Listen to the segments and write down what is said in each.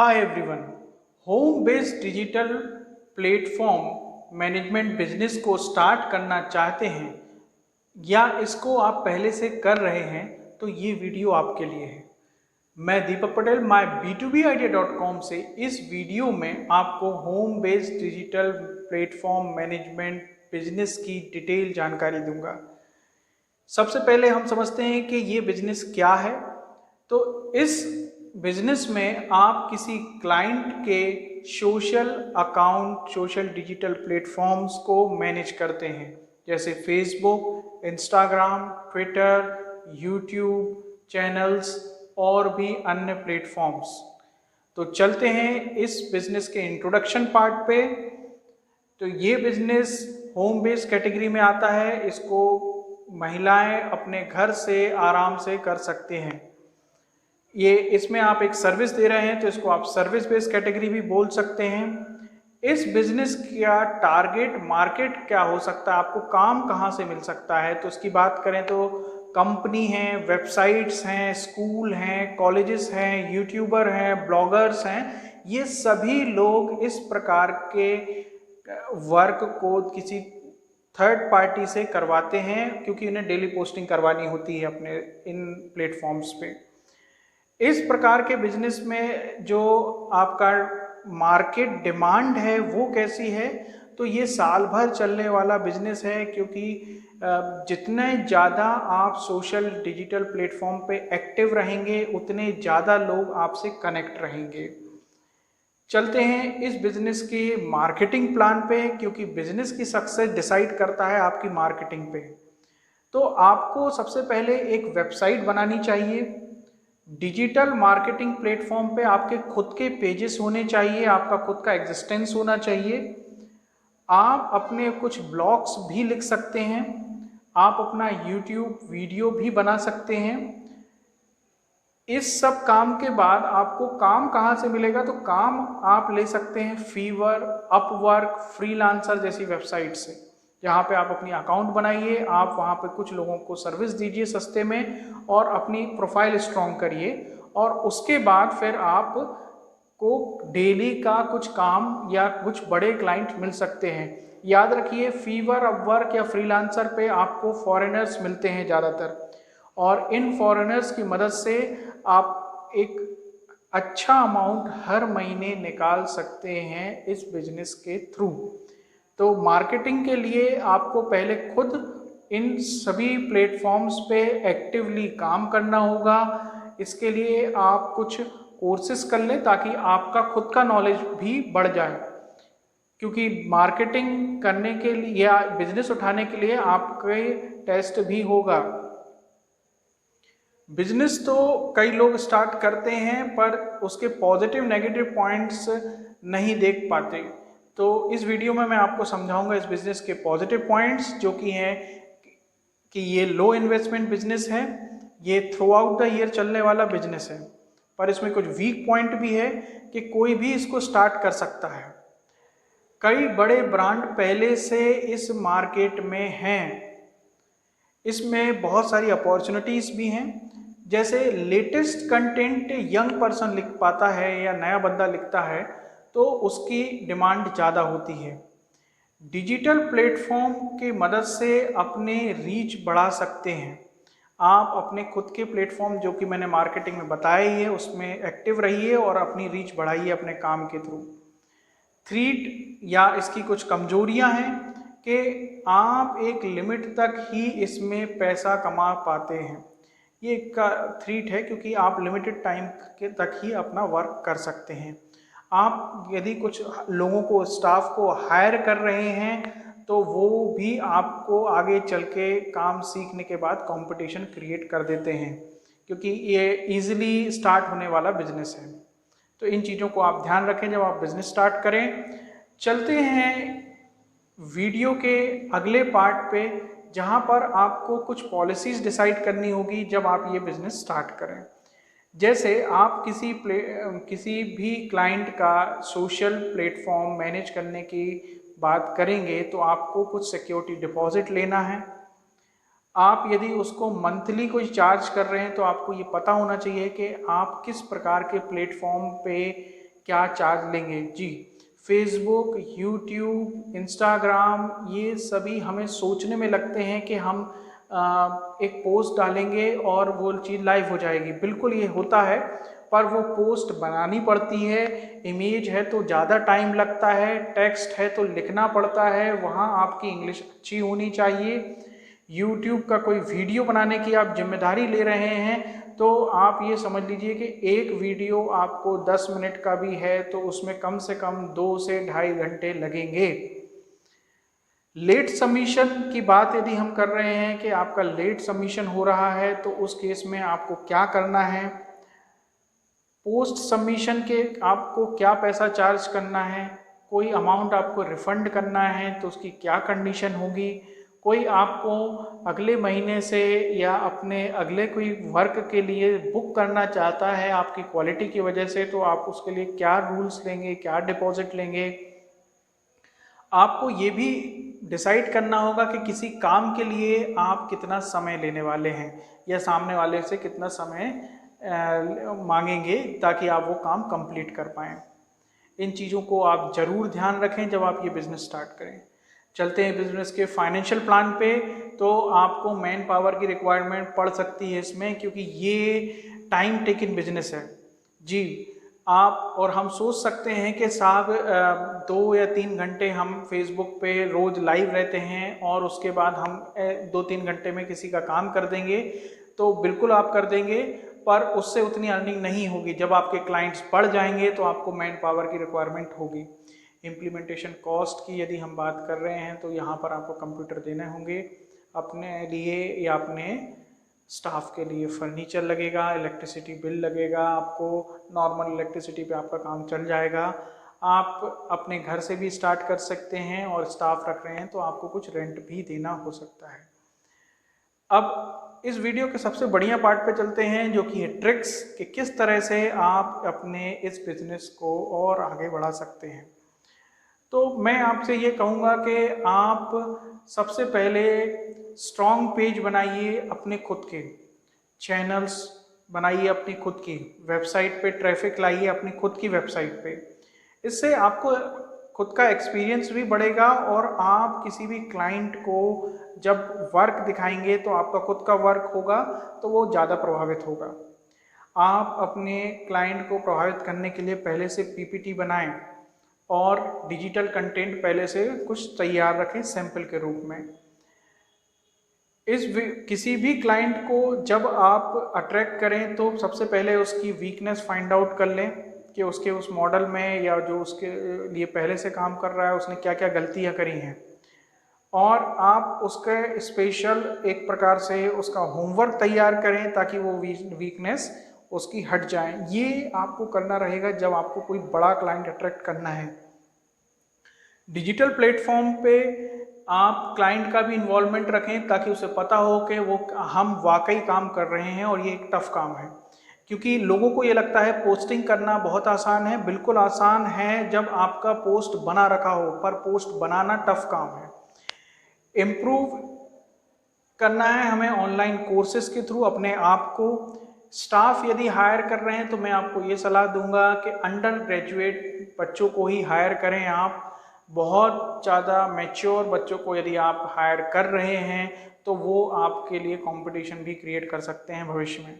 Hi everyone. Home based digital platform management business को start करना चाहते हैं या इसको आप पहले से कर रहे हैं तो ये वीडियो आपके लिए है। मैं दीपक पटेल माय B2Bidea.com से इस वीडियो में आपको home based digital platform management business की डिटेल जानकारी दूंगा। सबसे पहले हम समझते हैं कि ये बिजनेस क्या है। तो इस बिजनेस में आप किसी क्लाइंट के social account, social digital platforms को मैनेज करते हैं, जैसे Facebook, Instagram, Twitter, YouTube channels और भी अन्य प्लेटफॉर्म्स। तो चलते हैं इस बिजनेस के इंट्रोडक्शन पार्ट पे। तो ये बिजनेस होम बेस्ड कैटेगरी में आता है। इसको महिलाएं अपने घर से आराम से कर सकते हैं। ये इसमें आप एक सर्विस दे रहे हैं तो इसको आप सर्विस बेस्ड कैटेगरी भी बोल सकते हैं। इस बिजनेस का टारगेट मार्केट क्या हो सकता है, आपको काम कहाँ से मिल सकता है, तो इसकी बात करें तो कंपनी हैं, वेबसाइट्स हैं, स्कूल हैं, कॉलेजेस हैं, यूट्यूबर हैं, ब्लॉगर्स हैं। ये सभी लोग इस प्रकार के वर्क को किसी थर्ड पार्टी से करवाते हैं क्योंकि उन्हें डेली पोस्टिंग करवानी होती है अपने इन प्लेटफॉर्म्स पे। इस प्रकार के बिजनेस में जो आपका मार्केट डिमांड है वो कैसी है, तो ये साल भर चलने वाला बिजनेस है क्योंकि जितने ज़्यादा आप सोशल डिजिटल प्लेटफॉर्म पे एक्टिव रहेंगे उतने ज़्यादा लोग आपसे कनेक्ट रहेंगे। चलते हैं इस बिजनेस के मार्केटिंग प्लान पे, क्योंकि बिजनेस की सक्सेस डिसाइड करता है आपकी मार्केटिंग पे। तो आपको सबसे पहले एक वेबसाइट बनानी चाहिए। डिजिटल मार्केटिंग प्लेटफॉर्म पे आपके खुद के पेजेस होने चाहिए, आपका खुद का एग्जिस्टेंस होना चाहिए। आप अपने कुछ ब्लॉग्स भी लिख सकते हैं, आप अपना यूट्यूब वीडियो भी बना सकते हैं। इस सब काम के बाद आपको काम कहाँ से मिलेगा, तो काम आप ले सकते हैं फीवर, अपवर्क, फ्रीलांसर जैसी वेबसाइट से, जहाँ पे आप अपनी अकाउंट बनाइए, आप वहाँ पे कुछ लोगों को सर्विस दीजिए सस्ते में और अपनी प्रोफाइल स्ट्रॉन्ग करिए, और उसके बाद फिर आप को डेली का कुछ काम या कुछ बड़े क्लाइंट मिल सकते हैं। याद रखिए, फीवर, अपवर्क या फ्रीलांसर पे आपको फॉरेनर्स मिलते हैं ज़्यादातर, और इन फॉरेनर्स की मदद से आप एक अच्छा अमाउंट हर महीने निकाल सकते हैं इस बिजनेस के थ्रू। तो मार्केटिंग के लिए आपको पहले खुद इन सभी प्लेटफॉर्म्स पे एक्टिवली काम करना होगा। इसके लिए आप कुछ कोर्सेज कर लें ताकि आपका खुद का नॉलेज भी बढ़ जाए, क्योंकि मार्केटिंग करने के लिए या बिजनेस उठाने के लिए आपके टेस्ट भी होगा। बिजनेस तो कई लोग स्टार्ट करते हैं पर उसके पॉजिटिव नेगेटिव पॉइंट्स नहीं देख पाते। तो इस वीडियो में मैं आपको समझाऊंगा इस बिजनेस के पॉजिटिव पॉइंट्स, जो कि हैं कि ये लो इन्वेस्टमेंट बिजनेस है, ये थ्रू आउट द ईयर चलने वाला बिजनेस है, पर इसमें कुछ वीक पॉइंट भी है कि कोई भी इसको स्टार्ट कर सकता है। कई बड़े ब्रांड पहले से इस मार्केट में हैं, इसमें बहुत सारी अपॉर्चुनिटीज भी हैं। जैसे लेटेस्ट कंटेंट यंग पर्सन लिख पाता है या नया बंदा लिखता है तो उसकी डिमांड ज़्यादा होती है। डिजिटल प्लेटफॉर्म की मदद से अपने रीच बढ़ा सकते हैं। आप अपने खुद के प्लेटफॉर्म, जो कि मैंने मार्केटिंग में बताया ही है, उसमें एक्टिव रहिए और अपनी रीच बढ़ाइए अपने काम के थ्रू। थ्रीट या इसकी कुछ कमजोरियां हैं कि आप एक लिमिट तक ही इसमें पैसा कमा पाते हैं। ये का थ्रीट है क्योंकि आप लिमिटेड टाइम के तक ही अपना वर्क कर सकते हैं। आप यदि कुछ लोगों को, स्टाफ को हायर कर रहे हैं तो वो भी आपको आगे चल के काम सीखने के बाद कंपटीशन क्रिएट कर देते हैं, क्योंकि ये इजीली स्टार्ट होने वाला बिजनेस है। तो इन चीज़ों को आप ध्यान रखें जब आप बिजनेस स्टार्ट करें। चलते हैं वीडियो के अगले पार्ट पे, जहां पर आपको कुछ पॉलिसीज डिसाइड करनी होगी जब आप ये बिजनेस स्टार्ट करें। जैसे आप किसी भी क्लाइंट का सोशल प्लेटफॉर्म मैनेज करने की बात करेंगे तो आपको कुछ सिक्योरिटी डिपॉजिट लेना है। आप यदि उसको मंथली कोई चार्ज कर रहे हैं तो आपको ये पता होना चाहिए कि आप किस प्रकार के प्लेटफॉर्म पे क्या चार्ज लेंगे। जी, फेसबुक, यूट्यूब, इंस्टाग्राम, ये सभी हमें सोचने में लगते हैं कि हम एक पोस्ट डालेंगे और वो चीज़ लाइव हो जाएगी। बिल्कुल ये होता है, पर वो पोस्ट बनानी पड़ती है। इमेज है तो ज़्यादा टाइम लगता है, टेक्स्ट है तो लिखना पड़ता है, वहाँ आपकी इंग्लिश अच्छी होनी चाहिए। यूट्यूब का कोई वीडियो बनाने की आप जिम्मेदारी ले रहे हैं तो आप ये समझ लीजिए कि एक वीडियो आपको 10 मिनट का भी है तो उसमें कम से कम 2 से ढाई घंटे लगेंगे। लेट सबमिशन की बात यदि हम कर रहे हैं कि आपका लेट सबमिशन हो रहा है तो उस केस में आपको क्या करना है, पोस्ट सबमिशन के आपको क्या पैसा चार्ज करना है, कोई अमाउंट आपको रिफंड करना है तो उसकी क्या कंडीशन होगी, कोई आपको अगले महीने से या अपने अगले कोई वर्क के लिए बुक करना चाहता है आपकी क्वालिटी की वजह से तो आप उसके लिए क्या रूल्स लेंगे, क्या डिपॉजिट लेंगे। आपको ये भी डिसाइड करना होगा कि किसी काम के लिए आप कितना समय लेने वाले हैं या सामने वाले से कितना समय मांगेंगे ताकि आप वो काम कंप्लीट कर पाएँ। इन चीज़ों को आप ज़रूर ध्यान रखें जब आप ये बिज़नेस स्टार्ट करें। चलते हैं बिज़नेस के फाइनेंशियल प्लान पे। तो आपको मैन पावर की रिक्वायरमेंट पड़ सकती है इसमें, क्योंकि ये टाइम टेकिंग बिजनेस है। जी, आप और हम सोच सकते हैं कि साहब 2 या 3 घंटे हम फेसबुक पे रोज़ लाइव रहते हैं और उसके बाद हम 2-3 घंटे में किसी का काम कर देंगे, तो बिल्कुल आप कर देंगे, पर उससे उतनी अर्निंग नहीं होगी। जब आपके क्लाइंट्स बढ़ जाएंगे तो आपको मैन पावर की रिक्वायरमेंट होगी। इम्प्लीमेंटेशन कॉस्ट की यदि हम बात कर रहे हैं तो यहाँ पर आपको कंप्यूटर देने होंगे अपने लिए या अपने स्टाफ के लिए, फर्नीचर लगेगा, इलेक्ट्रिसिटी बिल लगेगा, आपको नॉर्मल इलेक्ट्रिसिटी पे आपका काम चल जाएगा। आप अपने घर से भी स्टार्ट कर सकते हैं और स्टाफ रख रहे हैं तो आपको कुछ रेंट भी देना हो सकता है। अब इस वीडियो के सबसे बढ़िया पार्ट पे चलते हैं जो कि है ट्रिक्स, कि किस तरह से आप अपने इस बिजनेस को और आगे बढ़ा सकते हैं। तो मैं आपसे ये कहूँगा कि आप सबसे पहले स्ट्रॉन्ग पेज बनाइए, अपने खुद के चैनल्स बनाइए, अपनी खुद की वेबसाइट पे ट्रैफिक लाइए, अपनी खुद की वेबसाइट पे। इससे आपको खुद का एक्सपीरियंस भी बढ़ेगा और आप किसी भी क्लाइंट को जब वर्क दिखाएंगे तो आपका खुद का वर्क होगा तो वो ज़्यादा प्रभावित होगा। आप अपने क्लाइंट को प्रभावित करने के लिए पहले से पीपीटी बनाएं और डिजिटल कंटेंट पहले से कुछ तैयार रखें सैंपल के रूप में। किसी भी क्लाइंट को जब आप अट्रैक्ट करें तो सबसे पहले उसकी वीकनेस फाइंड आउट कर लें कि उसके उस मॉडल में या जो उसके लिए पहले से काम कर रहा है उसने क्या क्या गलतियां करी हैं, और आप उसके स्पेशल एक प्रकार से उसका होमवर्क तैयार करें ताकि वो वीकनेस उसकी हट जाए। ये आपको करना रहेगा जब आपको कोई बड़ा क्लाइंट अट्रैक्ट करना है। डिजिटल प्लेटफॉर्म पे आप क्लाइंट का भी इन्वॉल्वमेंट रखें ताकि उसे पता हो कि वो हम वाकई काम कर रहे हैं और ये एक टफ काम है। क्योंकि लोगों को ये लगता है पोस्टिंग करना बहुत आसान है, बिल्कुल आसान है जब आपका पोस्ट बना रखा हो, पर पोस्ट बनाना टफ काम है। इम्प्रूव करना है हमें ऑनलाइन कोर्सेज के थ्रू अपने आप को। स्टाफ यदि हायर कर रहे हैं तो मैं आपको ये सलाह दूंगा कि अंडर ग्रेजुएट बच्चों को ही हायर करें आप। बहुत ज़्यादा मैच्योर बच्चों को यदि आप हायर कर रहे हैं तो वो आपके लिए कंपटीशन भी क्रिएट कर सकते हैं भविष्य में।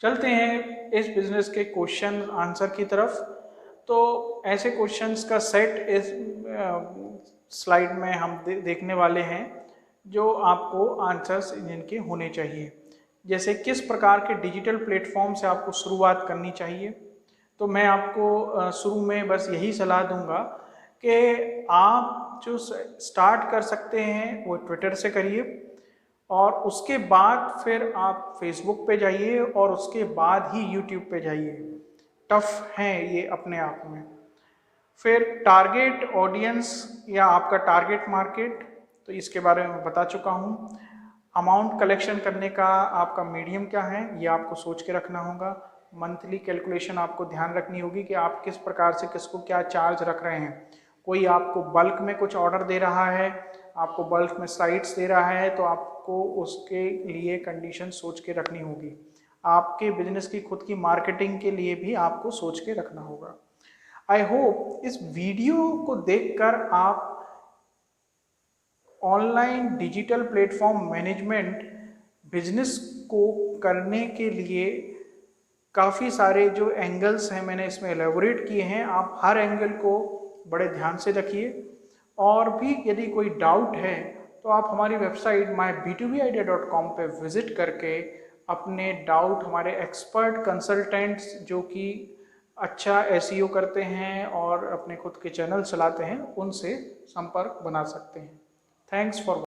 चलते हैं इस बिज़नेस के क्वेश्चन आंसर की तरफ। तो ऐसे क्वेश्चंस का सेट इस स्लाइड में हम देखने वाले हैं जो आपको आंसर्स जिनके होने चाहिए। जैसे किस प्रकार के डिजिटल प्लेटफॉर्म से आपको शुरुआत करनी चाहिए, तो मैं आपको शुरू में बस यही सलाह दूंगा कि आप जो स्टार्ट कर सकते हैं वो ट्विटर से करिए और उसके बाद फिर आप फेसबुक पे जाइए और उसके बाद ही यूट्यूब पे जाइए। टफ हैं ये अपने आप में। फिर टारगेट ऑडियंस या आपका टारगेट मार्केट, तो इसके बारे में बता चुका हूँ। अमाउंट कलेक्शन करने का आपका मीडियम क्या है ये आपको सोच के रखना होगा। मंथली कैलकुलेशन आपको ध्यान रखनी होगी कि आप किस प्रकार से किसको क्या चार्ज रख रहे हैं। कोई आपको बल्क में कुछ ऑर्डर दे रहा है, आपको बल्क में साइट्स दे रहा है, तो आपको उसके लिए कंडीशन सोच के रखनी होगी। आपके बिजनेस की खुद की मार्केटिंग के लिए भी आपको सोच के रखना होगा। आई होप इस वीडियो को देखकर आप online digital platform management business को करने के लिए काफ़ी सारे जो एंगल्स हैं मैंने इसमें एलेबोरेट किए हैं, आप हर एंगल को बड़े ध्यान से रखिए। और भी यदि कोई डाउट है तो आप हमारी वेबसाइट mybtbidea.com पे विज़िट करके अपने डाउट हमारे एक्सपर्ट कंसल्टेंट्स जो कि अच्छा एसईओ करते हैं और अपने खुद के चैनल चलाते हैं उनसे संपर्क बना सकते हैं। Thanks for